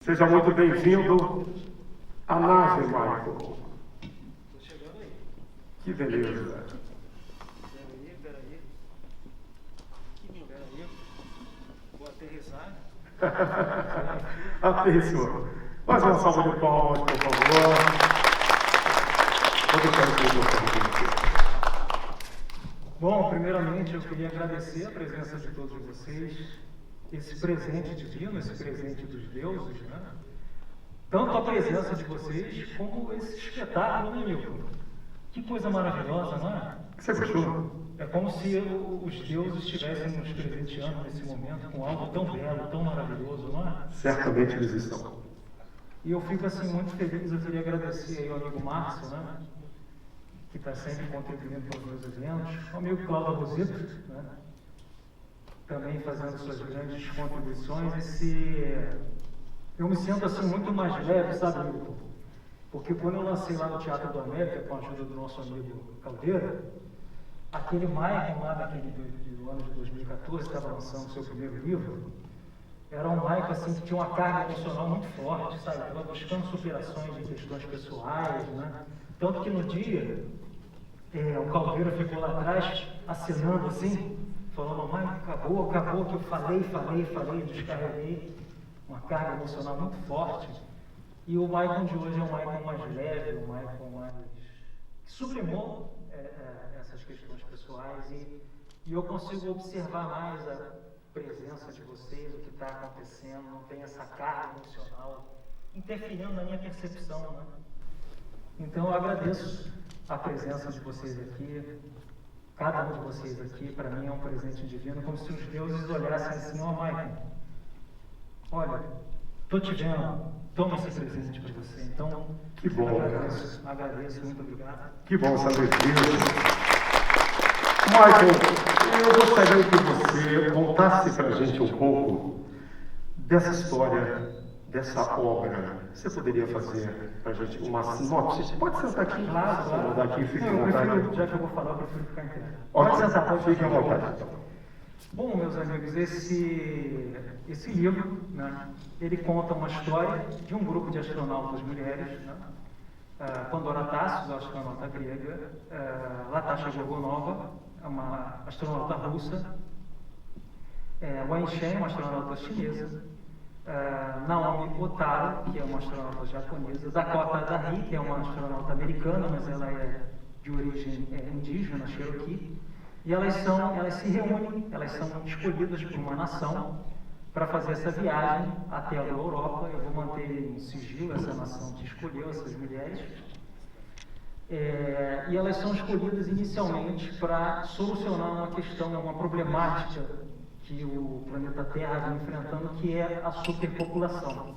Seja muito bem-vindo à nave, Michael. Tô chegando aí. Que beleza. Peraí. Peraí. Vou aterrissar. Aterrissou. Mais uma salva de palmas, por favor. Eu quero que você. Bom, primeiramente eu queria agradecer a presença de todos vocês, esse presente divino, esse presente dos deuses, né? Tanto a presença de vocês como esse espetáculo, né, Milton? Que coisa maravilhosa, não é? Você gostou? É como se os deuses estivessem nos presenteando nesse momento com algo tão belo, tão maravilhoso, não é? Certamente eles estão. E eu fico assim muito feliz, eu queria agradecer aí ao amigo Márcio, né? Que está sempre contribuindo para os meus eventos, ao amigo Cláudio Rosito, né? Também fazendo suas grandes contribuições. Eu me sinto assim muito mais leve, sabe, Milton? Porque quando eu lancei lá no Teatro do América, com a ajuda do nosso amigo Caldeira, aquele Maicon lá do ano de 2014, estava lançando o seu primeiro livro, era um Maicon assim, que tinha uma carga emocional muito forte, sabe? Estava buscando superações de questões pessoais, né? Tanto que no dia, o Caldeira ficou lá atrás, acenando assim, falando, mãe, acabou, que eu falei, descarreguei uma carga emocional muito forte. E o Maicon de hoje é um Maicon mais leve, um Maicon mais que sublimou essas questões pessoais e eu consigo observar mais a presença de vocês, o que está acontecendo, não tem essa carga emocional interferindo na minha percepção, né? Então eu agradeço a presença de vocês aqui. Cada um de vocês aqui, para mim, é um presente divino, como se os deuses olhassem assim, ó, Michael, olha, estou te vendo, toma esse presente para você. Então, Que bom, agradeço, muito obrigado. Que bom saber disso. Michael, eu gostaria que você contasse para a gente um pouco dessa história, dessa obra. Você poderia fazer para a gente uma sinopse? Pode sentar aqui. Claro. Daqui, fique à Eu vontade. prefiro, já que eu vou falar, eu prefiro ficar em pé. Pode sentar, sentar, fique à vontade. Então. Bom, meus amigos, esse livro, né, ele conta uma história de um grupo de astronautas mulheres, né, Pandora Tassos, a astronauta grega, Natasha Gorgonova, uma astronauta russa, Wang Shen, uma astronauta chinesa, Naomi Otaro, que é uma astronauta japonesa, Dakota Dari, que é uma astronauta americana, mas ela é de origem indígena, Cherokee, e elas se reúnem, elas são escolhidas por uma nação para fazer essa viagem até a Europa. Eu vou manter em sigilo essa nação que escolheu essas mulheres. E elas são escolhidas inicialmente para solucionar uma questão, uma problemática que o planeta Terra vem enfrentando, que é a superpopulação.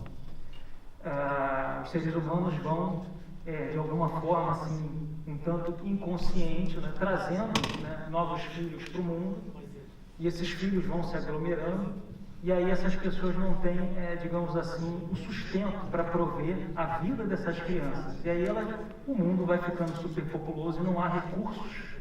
Os seres humanos vão, de alguma forma, assim, um tanto inconsciente, né, trazendo, né, novos filhos para o mundo, e esses filhos vão se aglomerando, e aí essas pessoas não têm, digamos assim, o sustento para prover a vida dessas crianças. E aí o mundo vai ficando superpopuloso e não há recursos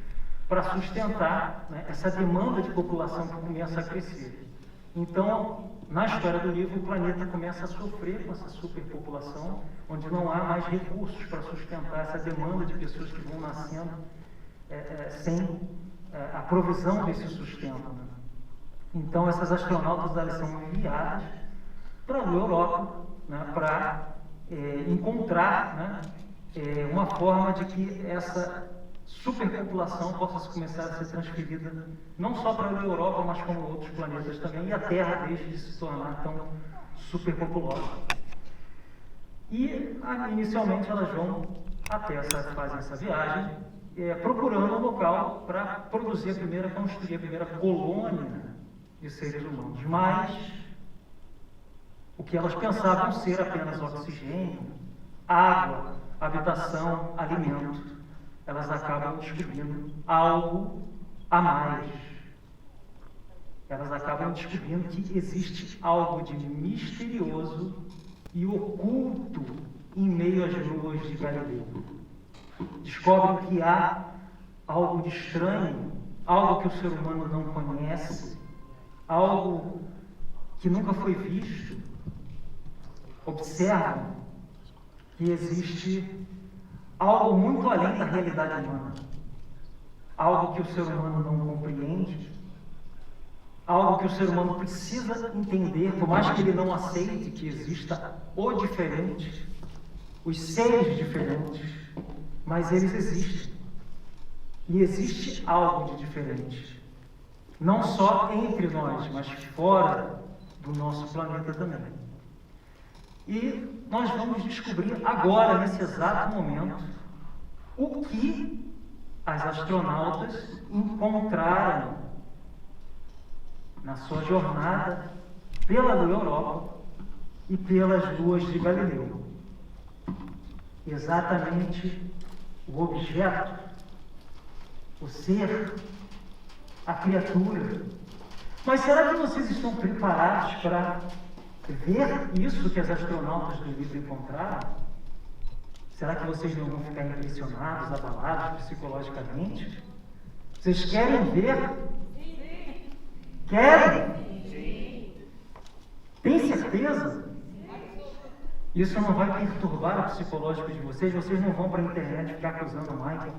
para sustentar, né, essa demanda de população que começa a crescer. Então, na história do livro, o planeta começa a sofrer com essa superpopulação, onde não há mais recursos para sustentar essa demanda de pessoas que vão nascendo sem a provisão desse sustento, né? Então, essas astronautas elas são enviadas para a Europa, né, para encontrar, né, uma forma de que essa superpopulação possa começar a ser transferida não só para a Europa, mas como outros planetas também, e a Terra deixe de se tornar tão superpopulosa. E, inicialmente, elas vão fazem essa viagem, procurando um local para construir a primeira colônia de seres humanos. Mas, o que elas pensavam ser apenas oxigênio, água, habitação, alimento, elas acabam descobrindo algo a mais. Elas acabam descobrindo que existe algo de misterioso e oculto em meio às ruas de Galileu. Descobrem que há algo de estranho, algo que o ser humano não conhece, algo que nunca foi visto, observam que existe algo muito além da realidade humana, algo que o ser humano não compreende, algo que o ser humano precisa entender, por mais que ele não aceite que exista o diferente, os seres diferentes, mas eles existem. E existe algo de diferente, não só entre nós, mas fora do nosso planeta também. E nós vamos descobrir agora, nesse exato momento, o que as astronautas encontraram na sua jornada pela Lua Europa e pelas luas de Galileu. Exatamente o objeto, o ser, a criatura. Mas será que vocês estão preparados para ver isso que as astronautas do livro encontraram? Será que vocês não vão ficar impressionados, abalados psicologicamente? Vocês querem ver? Sim. Querem? Sim. Tem certeza? Isso não vai perturbar o psicológico de vocês? Vocês não vão para a internet ficar acusando o Michael?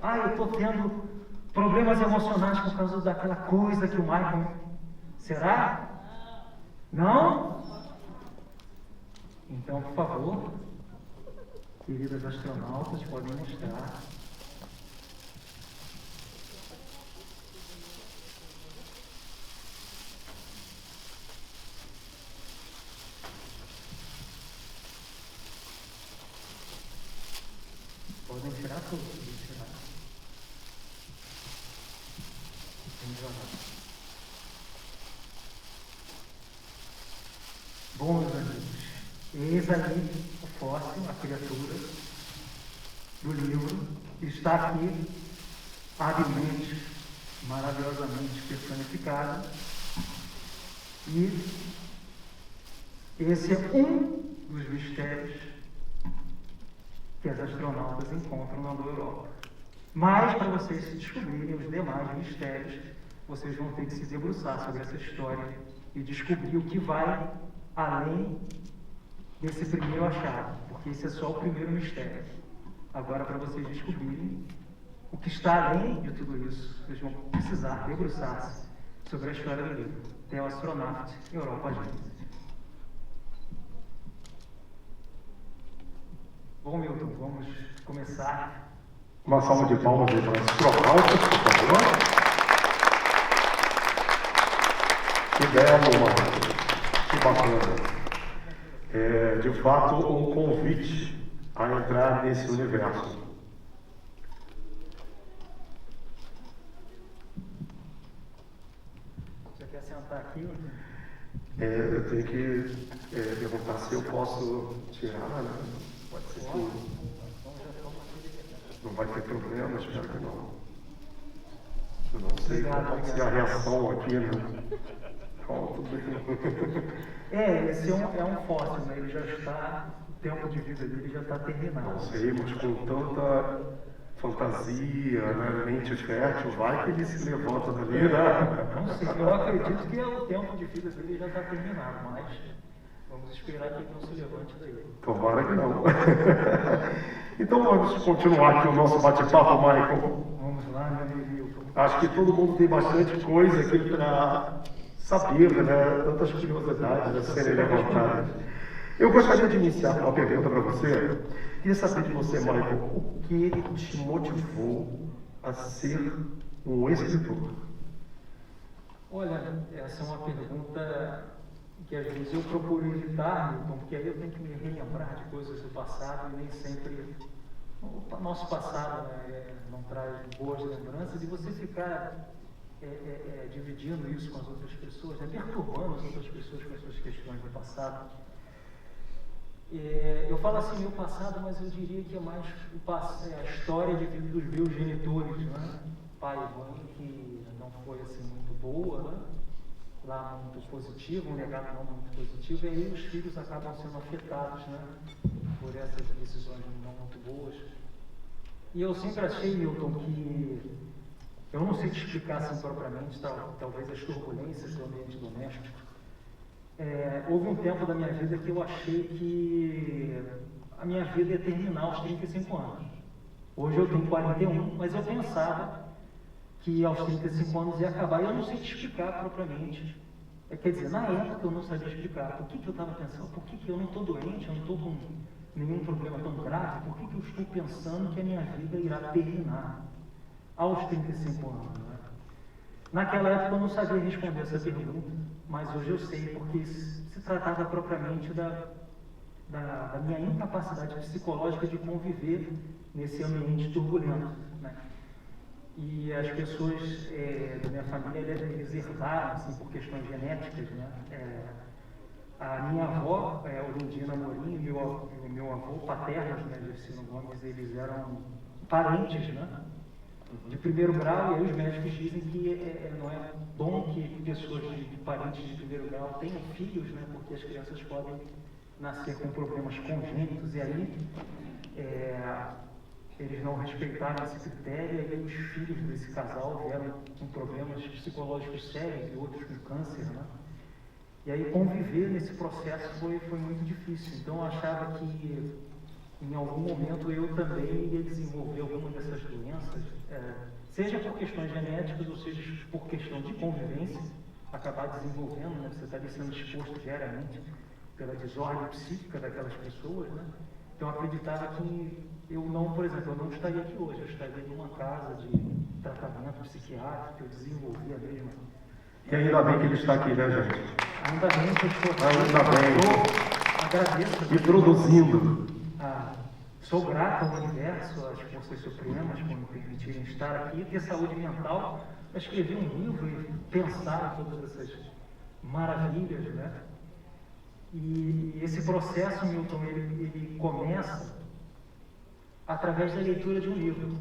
Eu estou tendo problemas emocionais por causa daquela coisa que o Michael... Será? Não? Então, por favor, queridas astronautas, podem mostrar. Podem tirar tudo, podem tirar. Vamos jogar. Bom, meus amigos, eis ali o fóssil, a criatura do livro, que está aqui, habilmente, maravilhosamente personificada. E esse é um dos mistérios que as astronautas encontram na Lua Europa. Mas, para vocês descobrirem os demais mistérios, vocês vão ter que se debruçar sobre essa história e descobrir o que vai além desse primeiro achado, porque esse é só o primeiro mistério. Agora, para vocês descobrirem o que está além de tudo isso, vocês vão precisar debruçar-se sobre a história do livro. The Astronaut Europa Agência. Bom, Milton, vamos começar. Uma salva de palmas aí para os astronautas, por favor. Que belo, mano. Que bacana. É, de fato, um convite a entrar nesse universo. Você quer sentar aqui? Eu tenho que perguntar se eu posso tirar, né? Pode ser que não vai ter problema, espero que não. Eu não sei qual pode ser a reação aqui, né? Esse é um fóssil, né? Ele já está, o tempo de vida dele já está terminado. Não sei, mas com tanta fantasia, né? Mente fértil, vai que ele se levanta dali, né? Não sei, eu acredito que o tempo de vida dele já está terminado, mas vamos esperar que ele não se levante daí. Tomara que não. Então vamos continuar aqui o nosso bate-papo, Michael. Vamos lá, meu amigo. Acho que todo mundo tem bastante coisa aqui para saber, né? Tantas curiosidades a serem levantadas. Eu gostaria de iniciar com uma pergunta para você. Queria saber de você, Michael, o que te motivou a ser um escritor? Olha, essa é uma pergunta que às vezes eu procuro evitar, Milton, porque aí eu tenho que me relembrar de coisas do passado e nem sempre o nosso passado, né, não traz boas lembranças, e você ficar dividindo isso com as outras pessoas, né, perturbando as outras pessoas com as suas questões do passado. Eu falo assim, meu passado, mas eu diria que é mais a história de vida dos meus genitores, né? Pai e mãe, que não foi assim muito boa, né? Lá muito positivo, um legado não muito positivo, e aí os filhos acabam sendo afetados, né? Por essas decisões não muito boas. E eu sempre achei, Milton, que eu não sei te explicar assim propriamente, talvez as turbulências do ambiente doméstico houve um tempo da minha vida que eu achei que a minha vida ia terminar aos 35 anos. Hoje eu tenho 41, mas eu pensava que aos 35 anos ia acabar, e eu não sei te explicar propriamente. Quer dizer, na época eu não sabia explicar por que eu estava pensando, por que eu não estou doente, eu não estou com nenhum problema tão grave, por que eu estou pensando que a minha vida irá terminar aos 35 anos. Né? Naquela época eu não sabia responder essa pergunta, mas hoje eu sei, porque se tratava propriamente da minha incapacidade psicológica de conviver nesse ambiente turbulento. Né? E as pessoas da minha família, eles herdaram, assim, por questões genéticas, né? A minha avó, Olindina Amorim, e o meu avô paterno, né, Gercino Gomes, eles eram parentes, né? De primeiro grau, e aí os médicos dizem que não é bom que pessoas de parentes de primeiro grau tenham filhos, né? Porque as crianças podem nascer com problemas congênitos, e aí eles não respeitaram esse critério, e aí os filhos desse casal vieram com problemas psicológicos sérios e outros com câncer, né? E aí conviver nesse processo foi muito difícil. Então eu achava que em algum momento eu também iria desenvolver alguma dessas doenças, seja por questões genéticas ou seja por questão de convivência, acabar desenvolvendo, né? Você está ali sendo exposto diariamente pela desordem psíquica daquelas pessoas, né? Então eu acreditava que eu não, por exemplo, eu não estaria aqui hoje, eu estaria em uma casa de tratamento psiquiátrico, eu desenvolvia mesmo. E ainda bem que ele está aqui, né, gente? Ainda bem que eu estou aqui. Ainda bem. Agradeço. E produzindo. Sou grato ao universo, às forças supremas, por me permitirem estar aqui, ter saúde mental, para escrever um livro e pensar em todas essas maravilhas, né? E esse processo, Milton, ele começa através da leitura de um livro.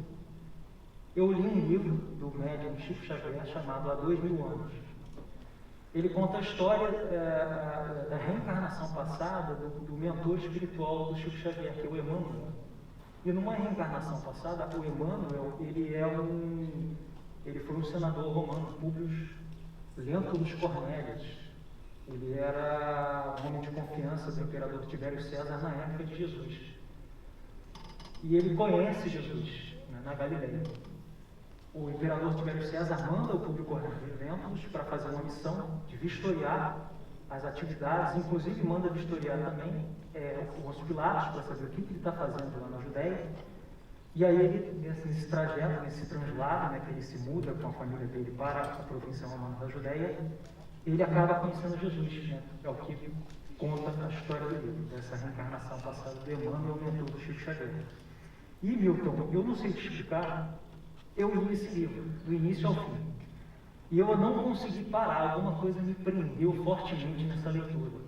Eu li um livro do médium Chico Xavier chamado Há 2000 Anos. Ele conta a história da reencarnação passada do mentor espiritual do Chico Xavier, que é o Emmanuel. E numa reencarnação passada, o Emmanuel, ele foi um senador romano, Públio Lentulus Cornélius. Ele era um homem de confiança do imperador Tibério César na época de Jesus. E ele conhece Jesus, né, na Galileia. O imperador Tibério César manda o Públio Cornélius Lentulus para fazer uma missão de vistoriar as atividades, inclusive manda vistoriar também os Pilatos para saber o que ele está fazendo lá na Judéia. E aí ele, nesse trajeto, nesse translado, né, que ele se muda com a família dele para a província romana da Judéia, ele acaba conhecendo Jesus, né? É o que conta a história do livro, dessa reencarnação passada do Emmanuel, o mentor do Chico Xavier. E, Milton, eu não sei te explicar, eu li esse livro, do início ao fim. E eu não consegui parar, alguma coisa me prendeu fortemente nessa leitura.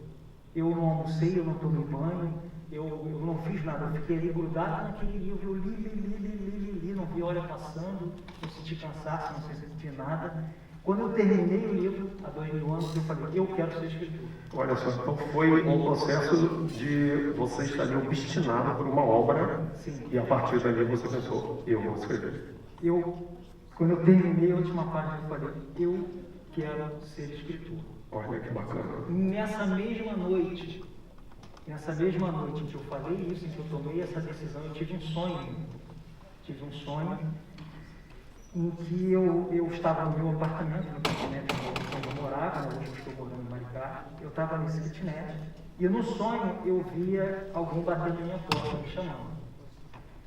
Eu não almocei, eu não tomei banho, eu não fiz nada, eu fiquei ali grudado naquele livro, eu li, não vi hora passando, não senti cansaço, não senti nada. Quando eu terminei o livro, há 2000 anos, eu falei, eu quero ser escritor. Olha só, então foi um processo de você estar ali obstinado por uma obra. Sim. E a partir dali você pensou, eu vou escrever. Quando eu terminei a última página, eu falei, eu quero ser escritor. Olha que bacana. Nessa mesma noite em que eu falei isso, em que eu tomei essa decisão, eu tive um sonho. Em que eu estava no meu apartamento, no kitnet onde eu morava, né? Hoje eu estou morando em Maricá. Eu estava nesse kitnet e no sonho eu via alguém bater na minha porta, me chamando.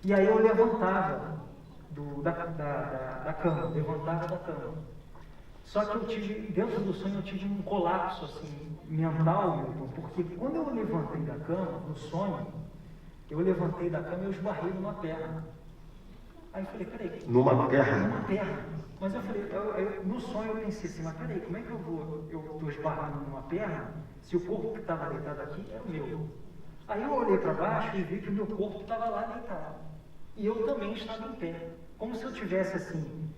E aí eu levantava da cama, Só que eu tive, dentro do sonho, eu tive um colapso assim, mental, Milton, porque quando eu levantei da cama, no sonho, eu levantei da cama e eu esbarrei numa perna. Aí eu falei, peraí. Numa perna? Numa perna. Mas eu falei, no sonho eu pensei assim, mas peraí, como é que eu estou esbarrando numa perna se o corpo que estava deitado aqui é o meu? Aí eu olhei para baixo e vi que o meu corpo estava lá deitado. E eu também estava em pé. Como se eu tivesse assim,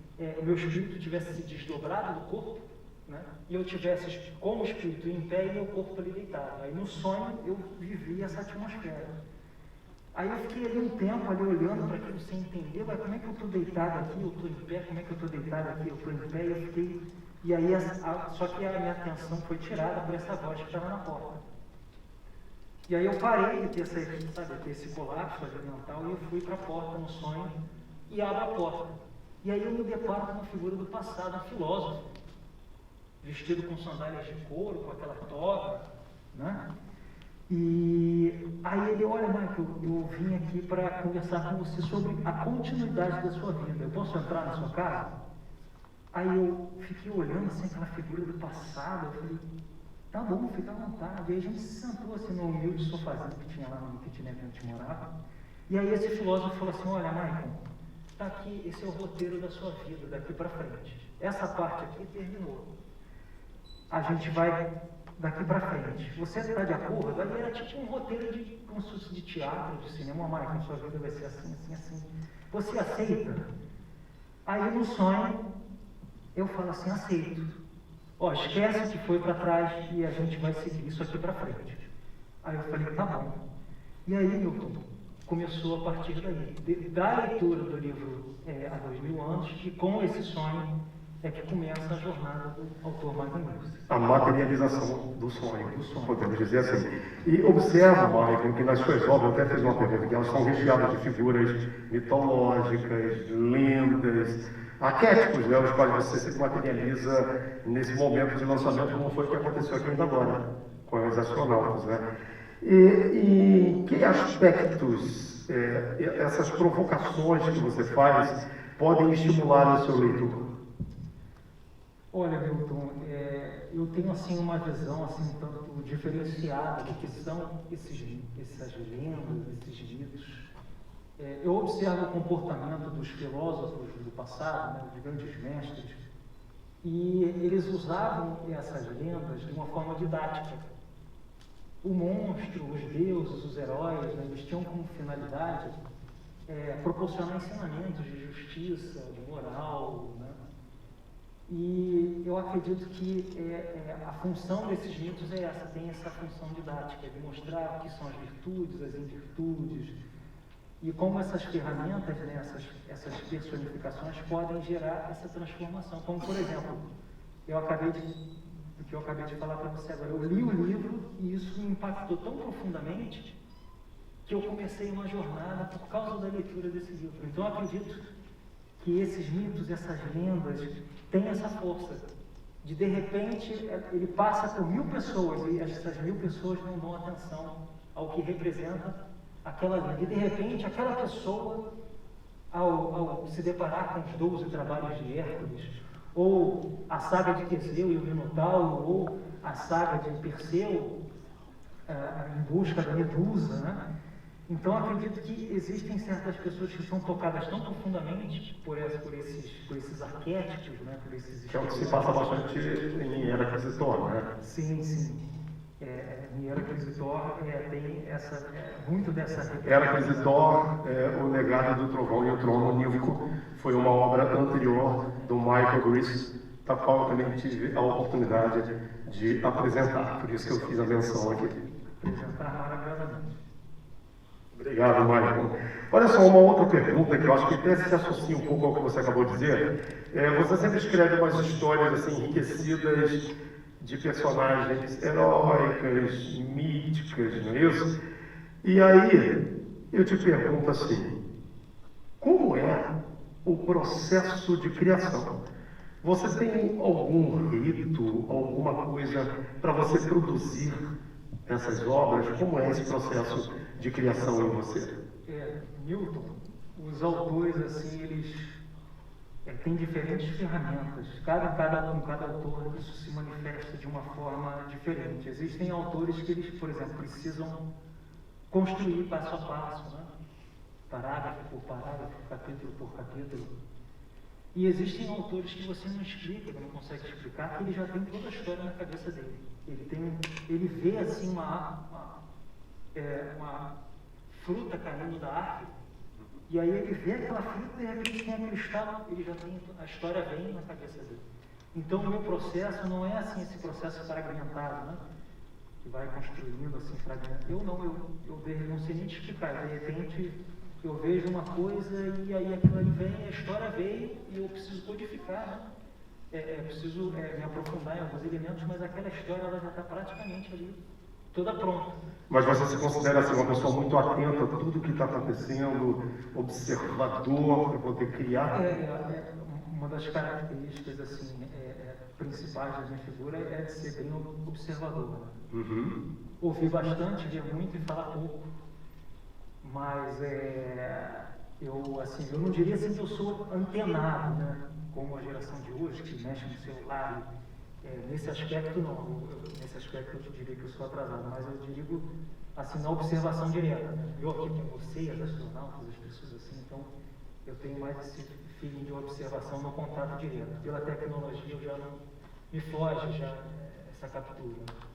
o meu espírito tivesse se desdobrado do corpo, né? E eu tivesse como espírito em pé e meu corpo ali deitado. Aí no sonho eu vivi essa atmosfera. Aí eu fiquei ali um tempo ali olhando para aquilo sem entender, mas como é que eu estou deitado aqui, eu estou em pé, como é que eu estou deitado aqui, eu estou em pé, e eu fiquei... E aí, só que a minha atenção foi tirada por essa voz que estava na porta. E aí eu parei de ter esse colapso mental e eu fui para a porta no sonho e abro a porta. E aí eu me deparo com uma figura do passado, um filósofo, vestido com sandálias de couro, com aquela toga, né? E aí ele, olha, Michael, eu vim aqui para conversar com você sobre a continuidade da sua vida. Eu posso entrar na sua casa? Aí eu fiquei olhando assim aquela figura do passado, eu falei, tá bom, fica à vontade. Aí a gente se sentou assim no humilde sofazinho que tinha lá no kitnet que a gente morava. E aí esse filósofo falou assim, olha, Michael, tá aqui, esse é o roteiro da sua vida, daqui para frente. Essa parte aqui terminou. A gente vai daqui para frente. Você está de acordo? Ali era tipo um roteiro como se fosse de teatro, de cinema, Michael, sua vida vai ser assim, assim, assim. Você aceita? Aí no sonho, eu falo assim, aceito. Ó, esquece que foi para trás e a gente vai seguir isso aqui para frente. Aí eu falei, tá bom. E aí, Milton, começou a partir daí, da leitura do livro Há 2000 anos, e com esse sonho é que começa a jornada do autor Michael Lewis. A materialização do sonho, podemos dizer assim. E observa, Michael, que nas suas obras, eu até fiz uma pergunta, que elas são recheadas de figuras mitológicas, lendas, arquétipos, né, os quais você se materializa nesse momento de lançamento, como foi o que aconteceu aqui ainda agora, com os astronautas, né? E que aspectos essas provocações que você faz podem estimular o seu leitor? Olha, Milton, eu tenho assim uma visão assim um tanto diferenciada do que são essas lendas, esses mitos. Eu observo o comportamento dos filósofos do passado, né, dos grandes mestres, e eles usavam essas lendas de uma forma didática. O monstro, os deuses, os heróis, né, eles tinham como finalidade proporcionar ensinamentos de justiça, de moral, né? E eu acredito que a função desses mitos é essa, tem essa função didática, de mostrar o que são as virtudes, as invirtudes, e como essas ferramentas, né, essas personificações podem gerar essa transformação. Como, por exemplo, o que eu acabei de falar para você agora, eu li o livro e isso me impactou tão profundamente que eu comecei uma jornada por causa da leitura desse livro. Então, eu acredito que esses mitos, essas lendas, têm essa força de repente, ele passa por 1000 pessoas e essas 1000 pessoas não dão atenção ao que representa aquela lenda. E, de repente, aquela pessoa, ao se deparar com os 12 trabalhos de Hércules, ou a saga de Teseu e o Minotauro, ou a saga de Perseu, em busca da Medusa, né? Então, acredito que existem certas pessoas que são tocadas tão profundamente por esses arquétipos, né? Por esses que é o que se passa bastante em Heraclesitor, né? Sim, sim. Em Heraclesitor tem muito dessa... Heraclesitor, O Legado do Trovão e o Trono Onívoco, foi uma obra anterior do Michael Lewis, da qual eu também tive a oportunidade de apresentar, por isso que eu fiz a menção aqui. Apresentar maravilhosamente. Obrigado, Michael. Olha só, uma outra pergunta que eu acho que até se associa um pouco ao que você acabou de dizer. Você sempre escreve umas histórias assim, enriquecidas de personagens heróicas, míticas, não é isso? E aí, eu te pergunto assim, como é o processo de criação? Você tem algum rito, alguma coisa para você produzir essas obras? Como é esse processo de criação em você? Milton, os autores, assim, eles têm diferentes ferramentas. Cada autor, isso se manifesta de uma forma diferente. Existem autores que eles, por exemplo, precisam construir passo a passo, né? Parágrafo por parágrafo, capítulo por capítulo. E existem autores que você não explica, não consegue explicar, que ele já tem toda a história na cabeça dele. Ele vê assim uma fruta caindo da árvore, e aí ele vê aquela fruta e de repente tem aquele estado, ele já tem, a história vem na cabeça dele. Então o meu processo não é assim esse processo fragmentado, né? Que vai construindo assim fragmentado. Eu não sei sei nem te explicar. De repente, eu vejo uma coisa e aí aquilo ali vem, a história veio e eu preciso codificar, né? Preciso me aprofundar em alguns elementos, mas aquela história ela já está praticamente ali, toda pronta. Mas você se considera assim, uma pessoa muito atenta a tudo que está acontecendo, observador, para poder criar? Uma das características assim, principais da minha figura é de ser bem observador. Né? Uhum. Ouvir bastante, ver muito e falar pouco. Mas eu não diria assim que eu sou antenado, né? Como a geração de hoje, que mexe no celular. Nesse aspecto, não. Nesse aspecto, eu te diria que eu sou atrasado, mas eu digo, assim, na observação direta. Né? Eu aqui com você, as astronautas, as pessoas assim, então, eu tenho mais esse feeling de observação no contato direto. Pela tecnologia, eu já não me foge já essa captura.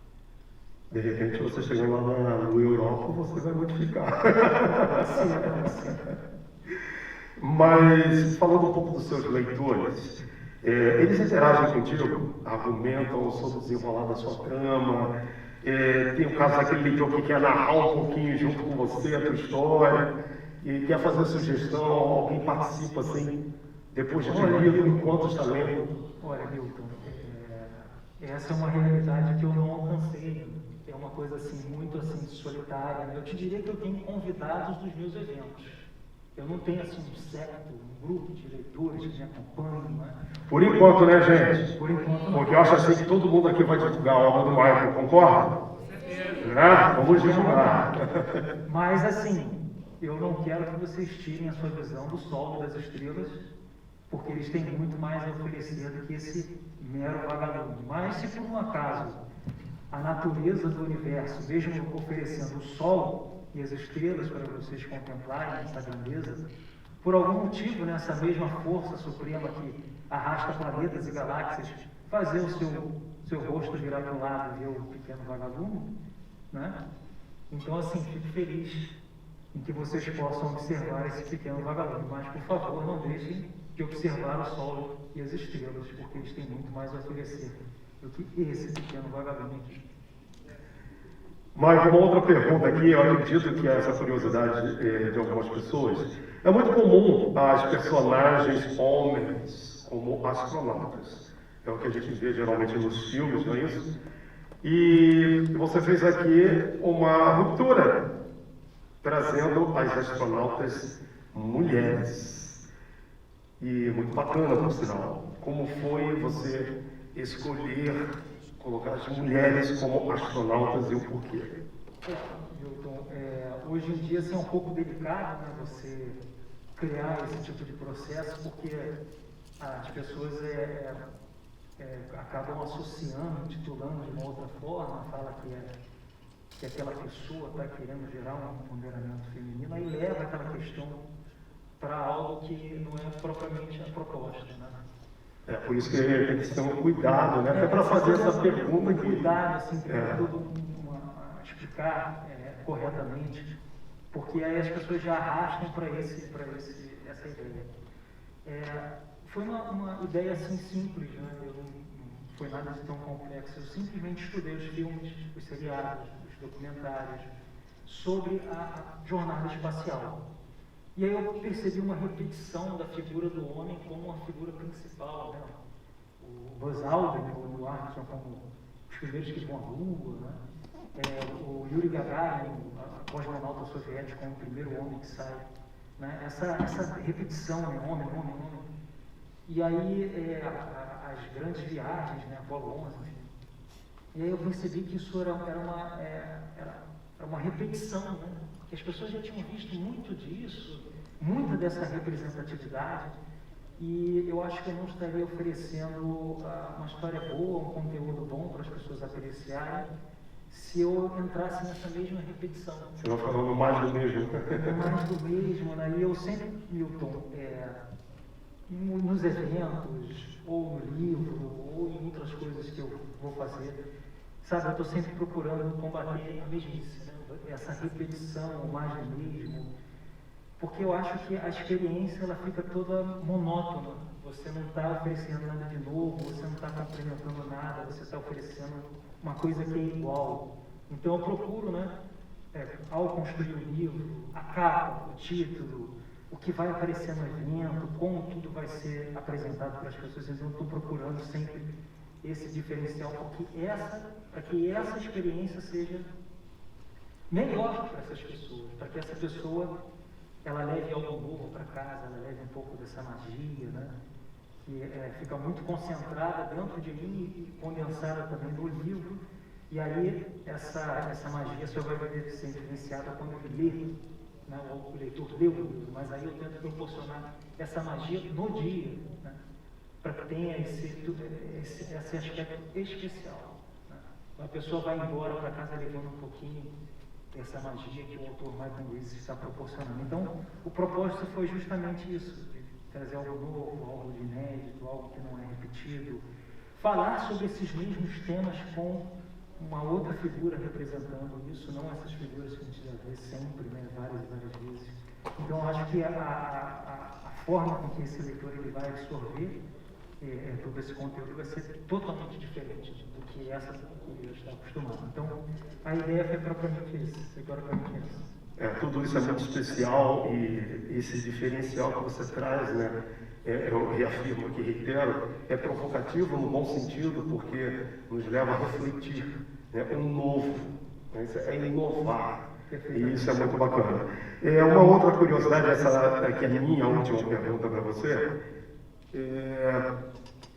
De repente, você chegando lá no Europa, você vai modificar. Pode ser. Mas, falando um pouco dos seus leitores, eles interagem contigo, argumentam sobre o desenrolar da sua trama, tem o caso daquele leitor que quer narrar um pouquinho junto com você a tua história, e quer fazer sugestão, alguém participa assim, depois de lido, enquanto está lendo. Olha, Milton, essa é uma realidade que eu não alcancei, é uma coisa assim, muito assim, solitária. Eu te diria que eu tenho convidados dos meus eventos. Eu não tenho assim um secto, um grupo de leitores que me acompanham, né? Por enquanto, né, gente? Por enquanto, porque eu acho assim que todo mundo aqui vai divulgar a obra do Michael, concorda? Né? Vamos divulgar. Mas assim, eu não quero que vocês tirem a sua visão do Sol e das estrelas, porque eles têm muito mais a oferecer do que esse mero vagalume. Mas se por um acaso a natureza do universo, mesmo oferecendo o Sol e as estrelas para vocês contemplarem essa grandeza, por algum motivo, nessa mesma força suprema que arrasta planetas e galáxias, fazer o seu rosto virar para o lado e ver o pequeno vagalume, né? Então, assim, fico feliz em que vocês possam observar esse pequeno vagalume, mas, por favor, não deixem de observar o Sol e as estrelas, porque eles têm muito mais a oferecer do que esse pequeno vagalume aqui. Mas uma outra pergunta aqui, eu acredito que essa curiosidade de algumas pessoas. É muito comum as personagens homens como astronautas. É o que a gente vê geralmente nos filmes, não é isso? E você fez aqui uma ruptura, trazendo as astronautas mulheres. E muito bacana, por sinal. Como foi você escolher colocar as mulheres como astronautas e o porquê? Milton, hoje em dia assim, é um pouco delicado, né, você criar esse tipo de processo, porque as pessoas acabam associando, titulando de uma outra forma, fala que aquela pessoa está querendo gerar um empoderamento feminino, aí leva aquela questão para algo que não é propriamente a proposta, né? Por isso que tem que ter um cuidado, né? Até para fazer essa pergunta aqui. Cuidado, assim, para explicar corretamente, porque aí as pessoas já arrastam para essa ideia. Foi uma ideia assim simples, né? Não foi nada de tão complexo. Eu simplesmente estudei os filmes, os seriados, os documentários sobre a jornada espacial. E aí eu percebi uma repetição da figura do homem como uma figura principal, né? O Buzz Aldrin, o Neil Armstrong como os primeiros que vão à Lua, né? O Yuri Gagarin, o cosmonauta soviético, como o primeiro homem que sai, né? Essa repetição, né? Homem. E aí as grandes viagens, né? Apolo 11, enfim. E aí eu percebi que isso era uma repetição, né? Que as pessoas já tinham visto muito disso, muita dessa representatividade, e eu acho que eu não estaria oferecendo uma história boa, um conteúdo bom para as pessoas apreciarem, se eu entrasse nessa mesma repetição. Você vai falando mais do mesmo. Mais do mesmo, né? E eu sempre, Milton, nos eventos, ou no livro, ou em outras coisas que eu vou fazer, sabe, eu estou sempre procurando combater a mesmice, né? Essa repetição, mais do mesmo, porque eu acho que a experiência ela fica toda monótona. Você não está oferecendo nada de novo, você não está complementando nada, você está oferecendo uma coisa que é igual. Então eu procuro, né, ao construir o livro, a capa, o título, o que vai aparecer no evento, como tudo vai ser apresentado para as pessoas. Então, estou procurando sempre esse diferencial, para que essa experiência seja melhor para essas pessoas, para que essa pessoa ela leve algo novo para casa, ela leve um pouco dessa magia, né? Que fica muito concentrada dentro de mim e condensada também no livro. E aí essa magia só vai ser diferenciada quando ele lê, né? O leitor lê o livro, mas aí eu tento proporcionar essa magia no dia, né? Para que tenha esse aspecto especial, né? A pessoa vai embora para casa levando um pouquinho dessa magia que o autor Michael Reeves está proporcionando. Então, o propósito foi justamente isso, de trazer algo novo, algo de inédito, algo que não é repetido, falar sobre esses mesmos temas com uma outra figura representando isso, não essas figuras que a gente já vê sempre, né, várias e várias vezes. Então, acho que a forma com que esse leitor ele vai absorver todo esse conteúdo vai ser totalmente diferente do que essa cultura está acostumada. Então, a ideia foi propriamente isso. Tudo isso é muito especial e esse diferencial que você traz, né? Eu reafirmo aqui, reitero, é provocativo no bom sentido, porque nos leva a refletir, né? Um novo, né? É inovar, e isso é muito bacana. Uma outra curiosidade, essa que é a minha última pergunta para você,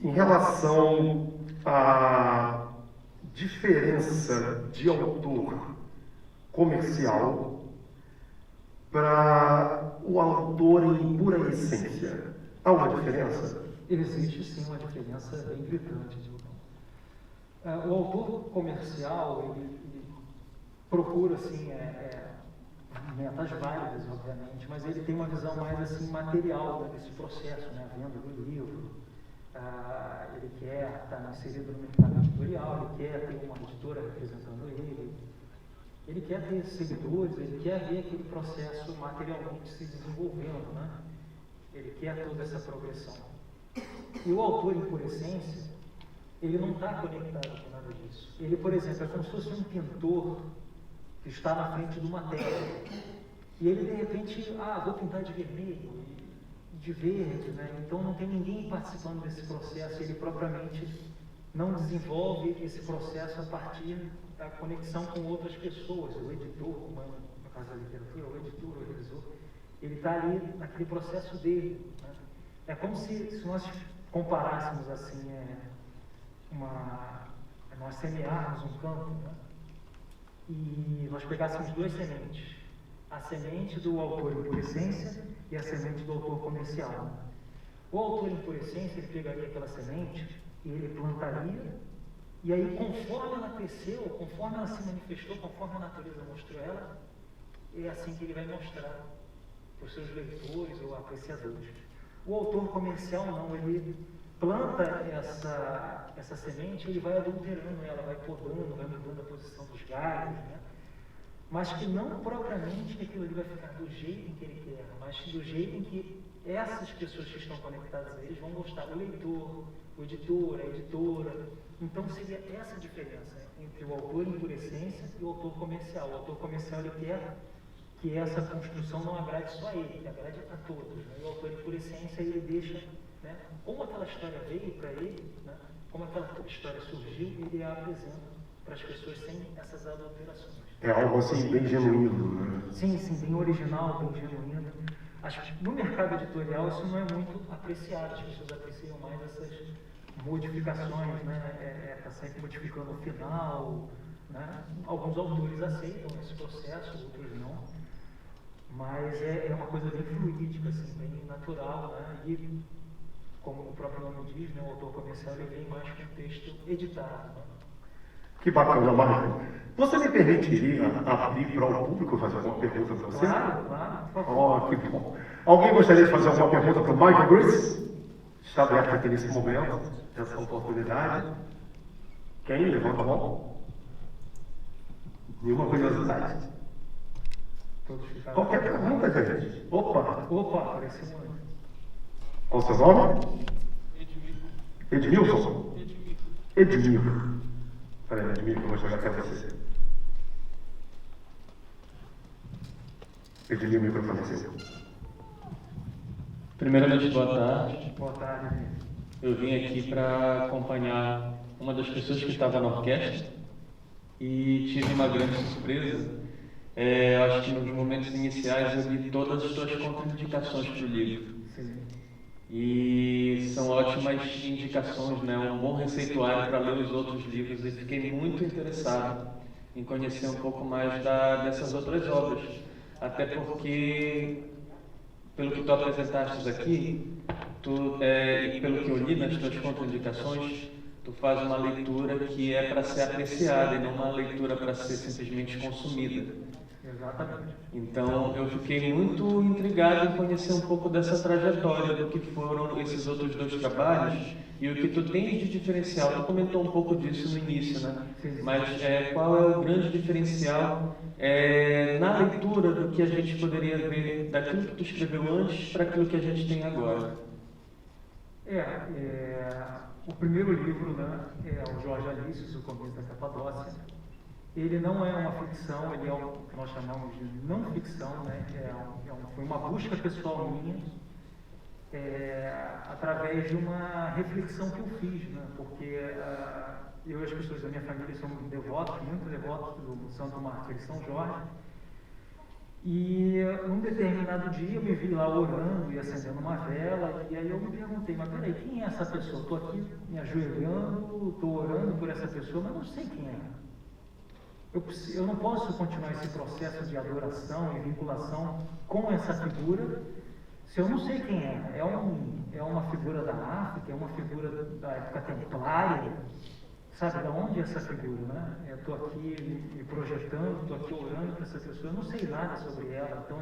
em relação à diferença de autor comercial para o autor em pura essência. Há uma diferença? Existe sim uma diferença bem gritante. O autor comercial, ele procura assim, metas válidas, obviamente, mas ele tem uma visão mais assim, material desse processo, né? A venda do livro. Ele quer estar inserido no mercado editorial, ele quer ter uma editora representando ele quer ter seguidores, ele quer ver aquele processo materialmente se desenvolvendo, né? Ele quer toda essa progressão. E o autor, em pura essência, ele não está conectado com nada disso. Ele, por exemplo, é como se fosse um pintor que está na frente de uma tela. E ele, de repente, vou pintar de vermelho, de verde, né? Então não tem ninguém participando desse processo, ele propriamente não desenvolve esse processo a partir da conexão com outras pessoas, o editor, como no caso da literatura, o editor, o revisor, ele está ali naquele processo dele, né? É como se nós comparássemos assim, nós semearmos um campo, né? E nós pegássemos duas sementes, a semente do autor em pura essência e a semente do autor comercial. O autor em pura essência, ele pegaria aquela semente e ele plantaria, e aí conforme ela cresceu, conforme ela se manifestou, conforme a natureza mostrou ela, é assim que ele vai mostrar para os seus leitores ou apreciadores. O autor comercial não, ele planta essa semente, ele vai adulterando ela, vai podando, vai mudando a posição dos galhos, né? Mas que não propriamente que aquilo ali vai ficar do jeito em que ele quer, mas do jeito em que essas pessoas que estão conectadas a eles vão gostar. O leitor, o editor, a editora. Então seria essa a diferença entre o autor em pura essência e o autor comercial. O autor comercial ele quer que essa construção não agrade só a ele, que agrade a todos, né? E o autor em pura essência ele deixa, né, como aquela história veio para ele, né, como aquela história surgiu, ele a apresenta para as pessoas sem essas adulterações. É algo assim bem genuíno, né? Sim, bem original, bem genuíno. Acho que no mercado editorial isso não é muito apreciado, as pessoas apreciam mais essas modificações, né? Está sempre modificando o final, né? Alguns autores aceitam esse processo, outros não, mas é uma coisa bem fluídica, assim, bem natural, né? E, como o próprio nome diz, né, o autor comercial ele vem mais com o texto editado, né? Que bacana, Marco. Você me permitiria abrir para o público fazer alguma pergunta para você? Claro, por favor. Que bom. Alguém gostaria de fazer alguma pergunta para o Michael Reeves? Está aberto aqui nesse momento, nessa oportunidade. Quem? Levanta a mão. Nenhuma curiosidade. Qualquer pergunta, gente. Opa, apareceu um. Qual o seu nome? Edmilson. Edmir. Peraí, Edmir, que eu vou chegar até você. Pedir o microfone seu. Primeiramente, boa tarde. Boa tarde. Eu vim aqui para acompanhar uma das pessoas que estava na orquestra e tive uma grande surpresa. Eu acho que nos momentos iniciais eu li todas as suas contraindicações para o livro. Sim. E são ótimas indicações, né? Um bom receituário para ler os outros livros. E fiquei muito interessado em conhecer um pouco mais dessas outras obras. Até porque, pelo que tu apresentaste aqui, e pelo que eu li nas tuas contraindicações, tu faz uma leitura que é para ser apreciada e não uma leitura para ser simplesmente consumida. Exatamente. Então, eu fiquei muito intrigado em conhecer um pouco dessa trajetória, do que foram esses outros dois trabalhos e o que tu tens de diferencial. Tu comentou um pouco disso no início, né? Mas qual é o grande diferencial na leitura do que a gente poderia ver daquilo que tu escreveu antes para aquilo que a gente tem agora? O primeiro livro, né, é o Jorge Alícios, O Começo da Capadócia. Ele não é uma ficção, ele é o que nós chamamos de não ficção, né? Foi uma busca pessoal minha, através de uma reflexão que eu fiz, né? Porque eu e as pessoas da minha família somos devotos, muito devotos do Santo Mártir de São Jorge. E num determinado dia eu me vi lá orando e acendendo uma vela, e aí eu me perguntei, mas peraí, quem é essa pessoa? Estou aqui me ajoelhando, estou orando por essa pessoa, mas não sei quem é. Eu não posso continuar esse processo de adoração e vinculação com essa figura se eu não sei quem é. É uma figura da África, é uma figura da época templária. Sabe de onde é essa figura, né? Eu estou aqui me projetando, estou aqui orando para essa pessoa, eu não sei nada sobre ela. Então,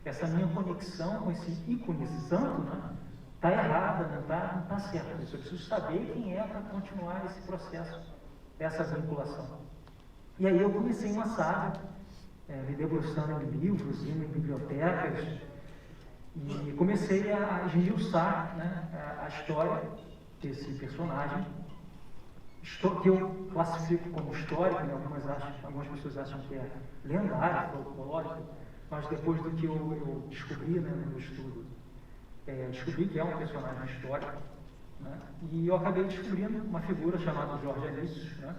essa minha conexão com esse ícone santo, né, está errada, não está certa. Eu preciso saber quem é para continuar esse processo, essa vinculação. E aí eu comecei uma saga, me debruçando em livros, indo em bibliotecas, e comecei a esmiuçar, né, a história desse personagem, que eu classifico como histórico, né? Algumas pessoas acham que é lendário, folclórico, mas depois do que eu descobri, né, no meu estudo, descobri que é um personagem histórico, né? E eu acabei descobrindo uma figura chamada Jorge Alícios, né?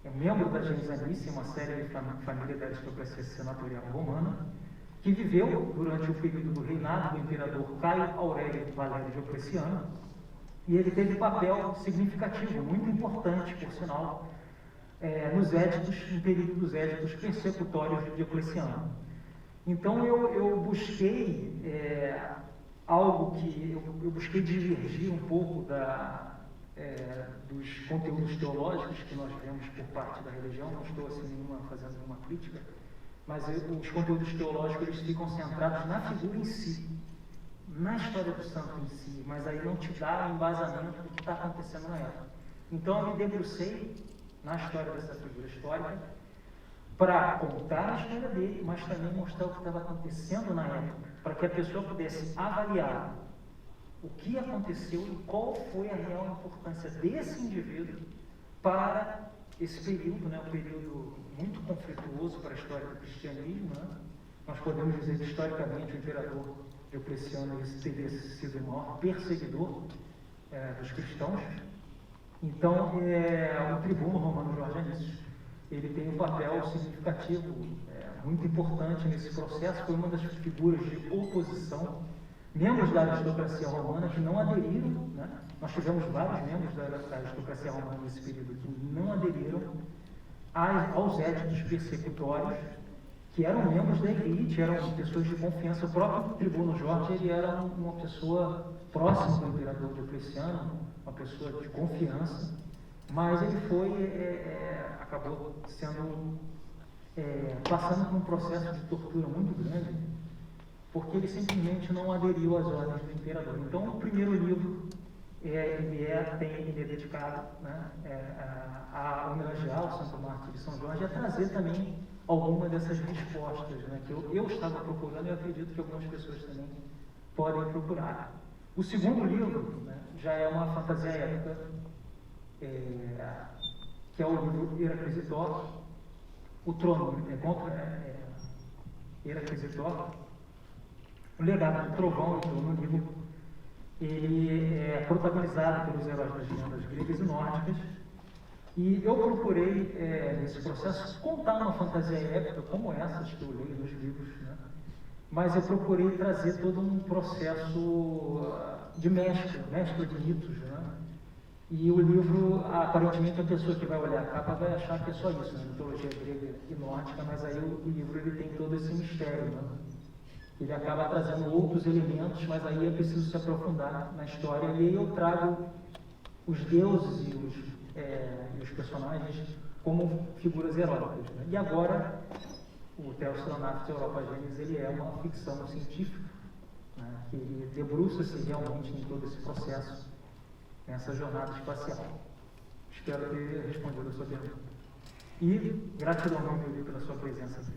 É um membro da gens Anicia, uma série de família da aristocracia senatorial romana, que viveu durante o período do reinado do imperador Caio Aurélio Valério Diocleciano, e ele teve papel significativo, muito importante, por sinal, no período dos éditos persecutórios de Diocleciano. Então eu busquei algo que eu busquei divergir um pouco dos conteúdos teológicos que nós vemos por parte da religião. Não estou fazendo nenhuma crítica, mas os conteúdos teológicos eles ficam centrados na figura em si, na história do santo em si, mas aí não te dá um embasamento do que está acontecendo na época. Então eu me debrucei na história dessa figura histórica para contar a história dele, mas também mostrar o que estava acontecendo na época, para que a pessoa pudesse avaliar o que aconteceu e qual foi a real importância desse indivíduo para esse período, né, um período muito conflituoso para a história do cristianismo, né? Nós podemos dizer que historicamente o imperador Diocleciano teria sido o maior perseguidor dos cristãos. Então, o tribuno romano Jorge Alícios, ele tem um papel significativo, muito importante nesse processo. Foi uma das figuras de oposição, membros da aristocracia romana que não aderiram, né? Nós tivemos vários membros da aristocracia romana nesse período que não aderiram aos éditos persecutórios, que eram membros da elite, eram pessoas de confiança. O próprio tribuno Jorge, ele era uma pessoa próxima do imperador Diocleciano, uma pessoa de confiança, mas ele acabou passando por um processo de tortura muito grande, porque ele simplesmente não aderiu às ordens do imperador. Então, o primeiro livro ele é dedicado, né, a homenagear o Santo Mártir de São Jorge e a trazer também alguma dessas respostas, né, que eu estava procurando e eu acredito que algumas pessoas também podem procurar. O segundo livro, né, já é uma fantasia épica, que é o livro Heraclesitor, o trono, Heraquisitor, O Legado do Trovão, então, no livro, ele é protagonizado pelos heróis das lendas gregas e nórdicas, e eu procurei, nesse processo, contar uma fantasia épica como essas que eu leio nos livros, né? Mas eu procurei trazer todo um processo de mescla de mitos, né? E o livro, aparentemente, a pessoa que vai olhar a capa vai achar que é só isso, né? Mitologia grega e nórdica, mas aí o livro ele tem todo esse mistério, né? Ele acaba trazendo outros elementos, mas aí é preciso se aprofundar na história, e aí eu trago os deuses e os personagens como figuras heróicas, né? E agora, o Teleastronauta Europa Gênesis, ele é uma ficção científica, né? Que ele debruça-se realmente em todo esse processo, nessa jornada espacial. Espero ter respondido a sua pergunta. E gratidão, meu amigo, pela sua presença aqui.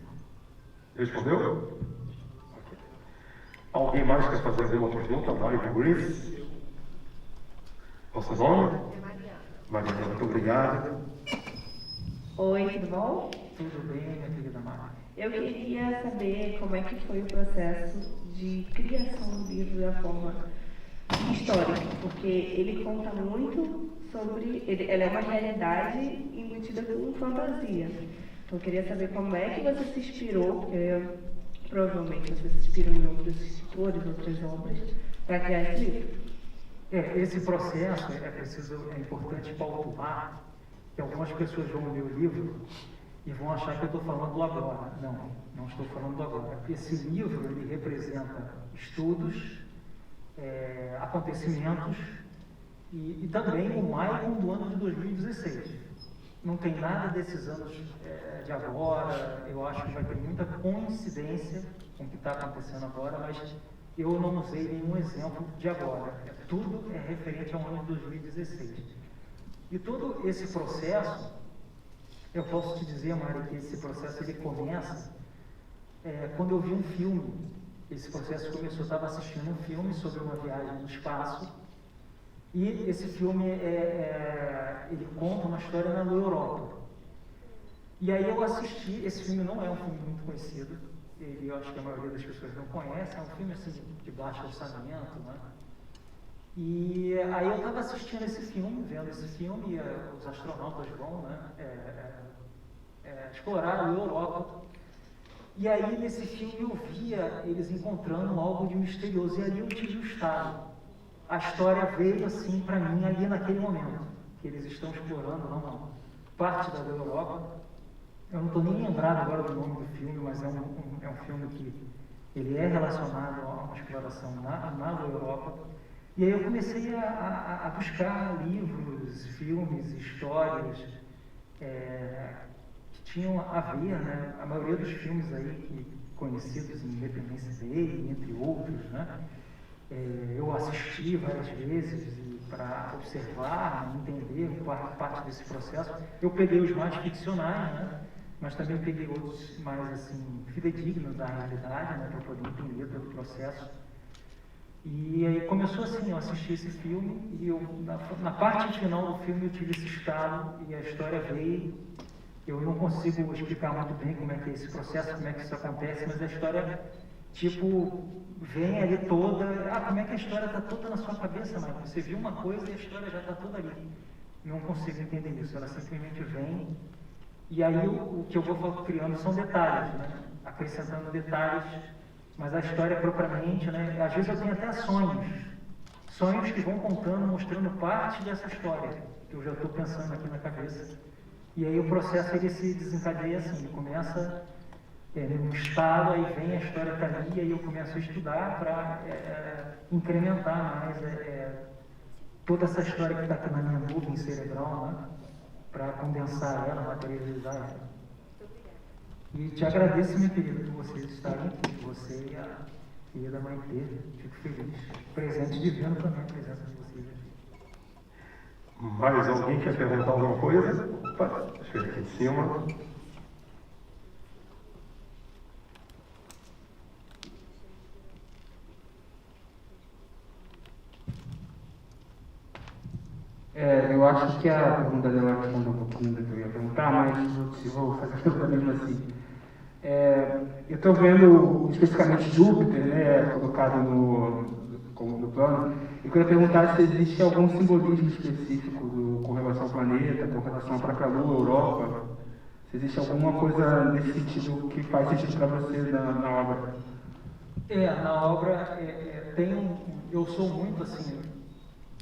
Respondeu? Ok. Alguém mais quer fazer alguma pergunta? Mário Griff? Qual o seu nome? É Mariana. Mariana, muito obrigado. Oi, tudo bom? Tudo bem, minha querida Mari? Eu queria saber como é que foi o processo de criação do livro da forma histórica, porque ele conta muito sobre... Ela é uma realidade embutida com fantasia. Então, eu queria saber como é que você se inspirou, porque provavelmente você se inspirou em outros escritores, outras obras, para criar esse livro. Esse processo é importante pautar, que algumas pessoas vão ler o livro e vão achar que eu estou falando do agora. Não estou falando do agora. Esse livro, ele representa estudos, acontecimentos e também o maio do ano de 2016. Não tem nada desses anos de agora, eu acho que vai ter muita coincidência com o que está acontecendo agora, mas eu não usei nenhum exemplo de agora. Tudo é referente ao ano de 2016. E todo esse processo, eu posso te dizer, Mari, que esse processo ele começa quando eu vi um filme. Esse processo começou, eu estava assistindo um filme sobre uma viagem no espaço, e esse filme ele conta uma história na Europa. E aí eu assisti, esse filme não é um filme muito conhecido, eu acho que a maioria das pessoas não conhece, é um filme assim, de baixo orçamento, né? E aí eu estava assistindo esse filme, vendo esse filme, e os astronautas vão, né, explorar a Europa. E aí, nesse filme, eu via eles encontrando algo de misterioso. E ali eu tive o estado. A história veio, assim, para mim, ali naquele momento. Que eles estão explorando uma parte da Europa. Eu não estou nem lembrado agora do nome do filme, mas é um filme que ele é relacionado a uma exploração na Europa. E aí eu comecei a buscar livros, filmes, histórias, tinham a ver, né? A maioria dos filmes aí conhecidos em Independence Day, entre outros, né? Eu assisti várias vezes para observar, entender parte desse processo. Eu peguei os mais ficcionais, né? Mas também peguei outros mais assim fidedignos da realidade, né? Para poder entender todo o processo. E aí começou assim, eu assisti esse filme e na parte final do filme eu tive esse estado e a história veio. Eu não consigo explicar muito bem como é que é esse processo, como é que isso acontece, mas a história, tipo, vem ali toda... como é que a história está toda na sua cabeça, Michael? Você viu uma coisa e a história já está toda ali. Não consigo entender isso, ela simplesmente vem. E aí o que eu vou criando são detalhes, né? Acrescentando detalhes, mas a história propriamente, né? Às vezes eu tenho até sonhos que vão contando, mostrando parte dessa história, que eu já estou pensando aqui na cabeça. E aí o processo ele se desencadeia assim, ele começa num estado, aí vem a história para mim, e aí eu começo a estudar para incrementar mais toda essa história que está aqui na minha nuvem cerebral, né? Para condensar ela, materializar ela. E te agradeço, minha querida, por vocês estarem aqui, você e a querida Maitê, fico feliz. Presente divino também a presença de vocês aqui. Mais alguém quer perguntar alguma coisa? Opa, deixa eu ver aqui em cima. Eu acho que a pergunta dela respondeu um pouquinho do que eu ia perguntar, mas eu vou fazer a pergunta mesmo assim. eu estou vendo especificamente Júpiter, né, colocado no plano, e queria perguntar se existe algum simbolismo específico com relação ao planeta, com relação à própria Lua, Europa, se existe alguma coisa nesse sentido que faz sentido para você na obra. Na obra eu sou muito assim,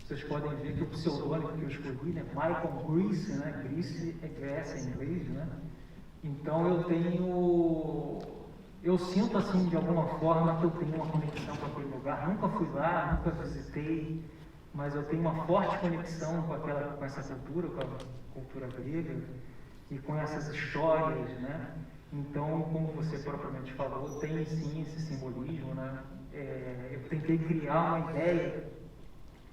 vocês podem ver que o pseudônimo que eu escolhi, né, Michael Grease, né, Grease é Grécia em inglês, né, então eu sinto assim de alguma forma que eu tenho uma conexão com aquele lugar, nunca fui lá, nunca visitei, mas eu tenho uma forte conexão com essa cultura, com a cultura grega e com essas histórias, né, então, como você propriamente falou, tem sim esse simbolismo, né, eu tentei criar uma ideia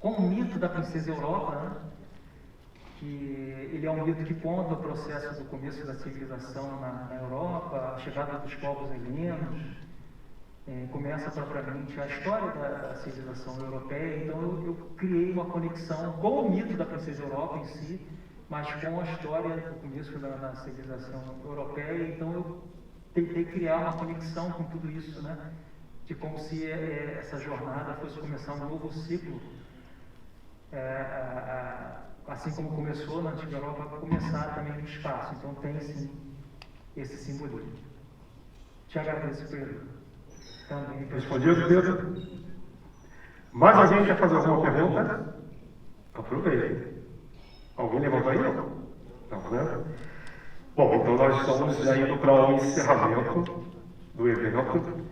com o mito da princesa Europa, né, que ele é um mito que conta o processo do começo da civilização na Europa, a chegada dos povos helenos, começa propriamente a história da civilização europeia, então eu criei uma conexão com o mito da princesa Europa em si, mas com a história do começo da civilização europeia, então eu tentei criar uma conexão com tudo isso, né, de como se essa jornada fosse começar um novo ciclo, assim como começou na antiga Europa, começar também no espaço. Então tem sim esse simbolismo. Te agradeço, Pedro. Também. Respondido, Pedro? Mais alguém quer fazer alguma pergunta? Aproveite. Alguém levantou aí? Não, né? Bom, então nós estamos já indo para o encerramento do evento.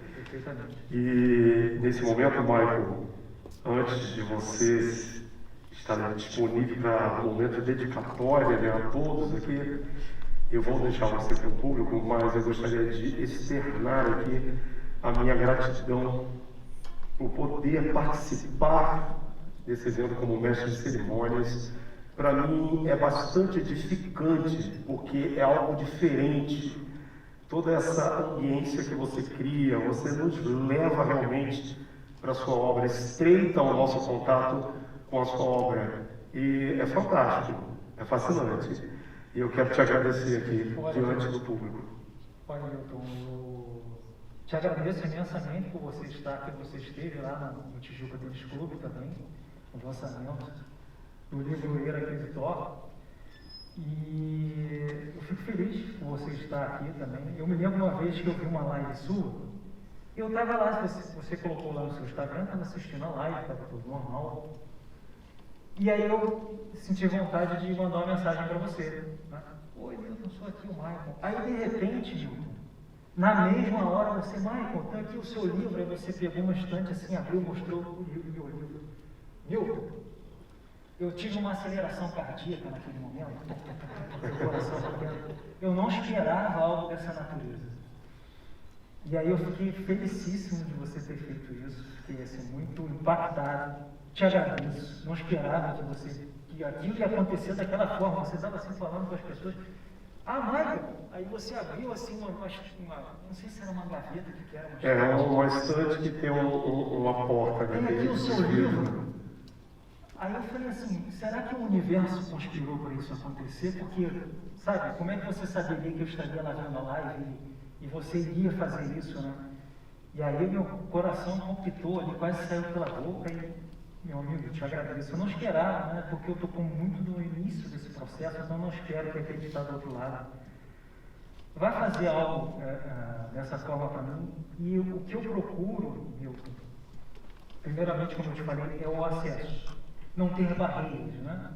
E nesse momento, Michael, antes de vocês estarem disponíveis para o momento de dedicatória, né, a todos aqui, eu vou deixar você para o público, mas eu gostaria de externar aqui a minha gratidão por poder participar desse evento como mestre de cerimônias. Para mim é bastante edificante, porque é algo diferente. Toda essa ambiência que você cria, você nos leva realmente para a sua obra, estreita o nosso contato com a sua obra. E é fantástico, é fascinante. E eu quero te agradecer aqui, diante do público. Olha, Milton, eu te agradeço imensamente por você estar aqui, você esteve lá no Tijuca Tênis Clube também, no lançamento do livro Heraclitor. E eu fico feliz por você estar aqui também. Eu me lembro uma vez que eu vi uma live sua, eu estava lá, você colocou lá no seu Instagram, estava assistindo a live, estava tudo normal. E aí eu senti vontade de mandar uma mensagem para você. Né? Oi, Milton, sou aqui o Michael. Aí de repente, Milton, na mesma hora você, Michael, está aqui o seu livro. Aí você pegou uma estante assim, abriu, mostrou o livro. Milton, eu tive uma aceleração cardíaca naquele momento, meu coração batendo. Eu não esperava algo dessa natureza. E aí eu fiquei felicíssimo de você ter feito isso, fiquei assim, muito impactado. Te agradeço, não esperava que aquilo ia acontecer daquela forma. Você estava assim falando com as pessoas, Michael, aí você abriu assim uma não sei se era uma gaveta, que era uma estante que tem uma porta. Tem aqui o seu livro. Aí eu falei assim, será que o universo conspirou para isso acontecer? Porque, sabe, como é que você saberia que eu estaria lá vendo a live e você iria fazer isso, né? E aí meu coração palpitou ali, quase saiu pela boca e, meu amigo, eu te agradeço. Eu não esperava, né? Porque eu estou muito no início desse processo, então eu não espero ter acreditado do outro lado. Vai fazer algo dessa forma para mim, e o que eu procuro, Milton, primeiramente, como eu te falei, é o acesso. Não ter barreiras, né?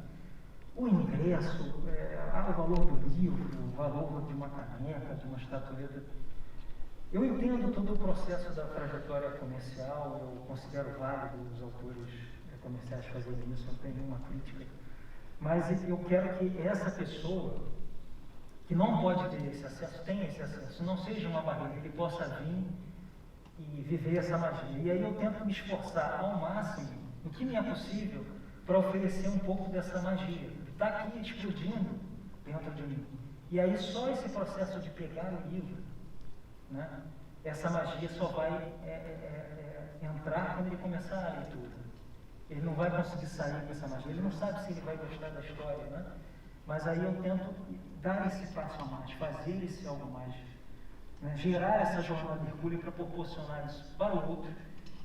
O ingresso, o valor do livro, o valor de uma caneca, de uma estatueta. Eu entendo todo o processo da trajetória comercial, eu considero válido os autores comerciais fazerem isso, não tenho nenhuma crítica. Mas eu quero que essa pessoa, que não pode ter esse acesso, tenha esse acesso, não seja uma barreira, ele possa vir e viver essa magia. E aí eu tento me esforçar ao máximo, o que me é possível, para oferecer um pouco dessa magia. Está aqui explodindo dentro de mim. E aí só esse processo de pegar o livro, né, essa magia só vai entrar quando ele começar a leitura. Ele não vai conseguir sair com essa magia, ele não sabe se ele vai gostar da história, né? Mas aí eu tento dar esse passo a mais, fazer esse algo mais né? Gerar essa jornada de Hercúleo para proporcionar isso para o outro,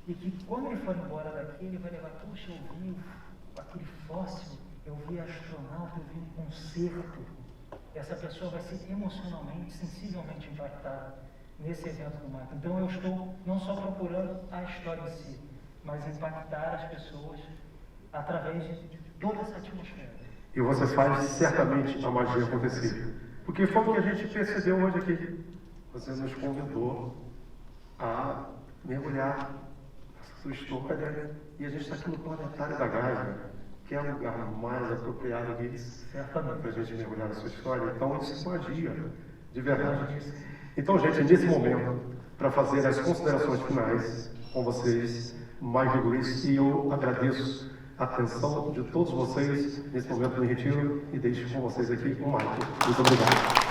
e que quando ele for embora daqui, ele vai levar, puxa, eu vi aquele fóssil, eu vi astronauta, eu vi um concerto. Essa pessoa vai ser emocionalmente, sensivelmente impactada nesse evento do Marco. Então eu estou não só procurando a história em si, mas impactar as pessoas através de toda essa atmosfera. E você faz certamente a magia acontecer. Porque foi o que a gente percebeu hoje aqui. Você nos convidou a mergulhar nessa sua história, e a gente está aqui no Planetário da Gávea, que é o lugar mais apropriado disso, para a gente mergulhar na sua história. Então, isso é magia, de verdade. Então, gente, nesse momento, para fazer as considerações finais com vocês, Mike Luiz, e eu agradeço a atenção de todos vocês nesse momento do retiro, e deixo com vocês aqui o Mike. Muito obrigado.